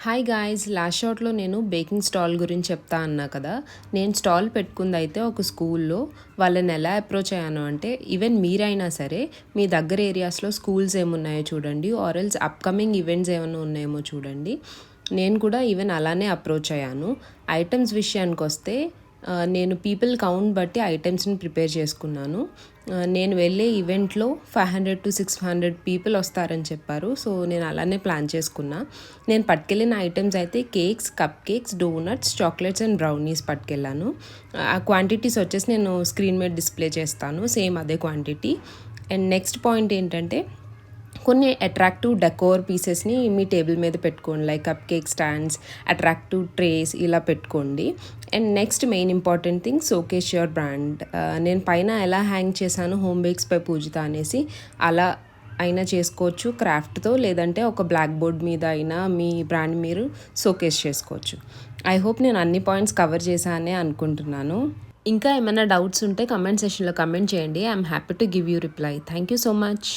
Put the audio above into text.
Hi guys, last షాట్లో నేను baking stall గురించి చెప్తా అన్నా కదా. నేను స్టాల్ పెట్టుకుంది అయితే ఒక స్కూల్లో. వాళ్ళని ఎలా అప్రోచ్ అయ్యాను అంటే, ఈవెన్ మీరైనా సరే మీ దగ్గర ఏరియాస్లో స్కూల్స్ ఏమున్నాయో చూడండి, ఆర్ఎల్స్ అప్కమింగ్ ఈవెంట్స్ ఏమైనా ఉన్నాయేమో చూడండి. నేను కూడా ఈవెన్ అలానే అప్రోచ్ అయ్యాను. ఐటమ్స్ విషయానికి వస్తే నేను పీపుల్ కౌంట్ బట్టి ఐటమ్స్ని ప్రిపేర్ చేసుకున్నాను. నేను వెళ్ళే ఈవెంట్లో 500 to 600 పీపుల్ వస్తారని చెప్పారు. సో నేను అలానే ప్లాన్ చేసుకున్నా. నేను పట్టుకెళ్ళిన ఐటమ్స్ అయితే cakes, cupcakes, donuts, chocolates and brownies పట్టుకెళ్ళాను. ఆ క్వాంటిటీస్ వచ్చేసి నేను స్క్రీన్ మీద డిస్ప్లే చేస్తాను, సేమ్ అదే క్వాంటిటీ. అండ్ నెక్స్ట్ పాయింట్ ఏంటంటే, కొన్ని అట్రాక్టివ్ డెకోర్ పీసెస్ని మీ టేబుల్ మీద పెట్టుకోండి, like cup cake stands, attractive trace ఇలా పెట్టుకోండి. And next main important thing, showcase your brand. నేను పైన ఎలా హ్యాంగ్ చేశాను, హోమ్ బేక్స్ బై పూజిత అనేసి, అలా అయినా చేసుకోవచ్చు క్రాఫ్ట్తో, లేదంటే ఒక బ్లాక్ బోర్డ్ మీద అయినా మీ బ్రాండ్ మీరు షోకేస్ చేసుకోవచ్చు. ఐ హోప్ నేను అన్ని పాయింట్స్ కవర్ చేశానే అనుకుంటున్నాను. ఇంకా ఏమైనా డౌట్స్ ఉంటే కమెంట్ సెషన్లో కమెంట్ చేయండి. I'm happy to give you reply. Thank you so much.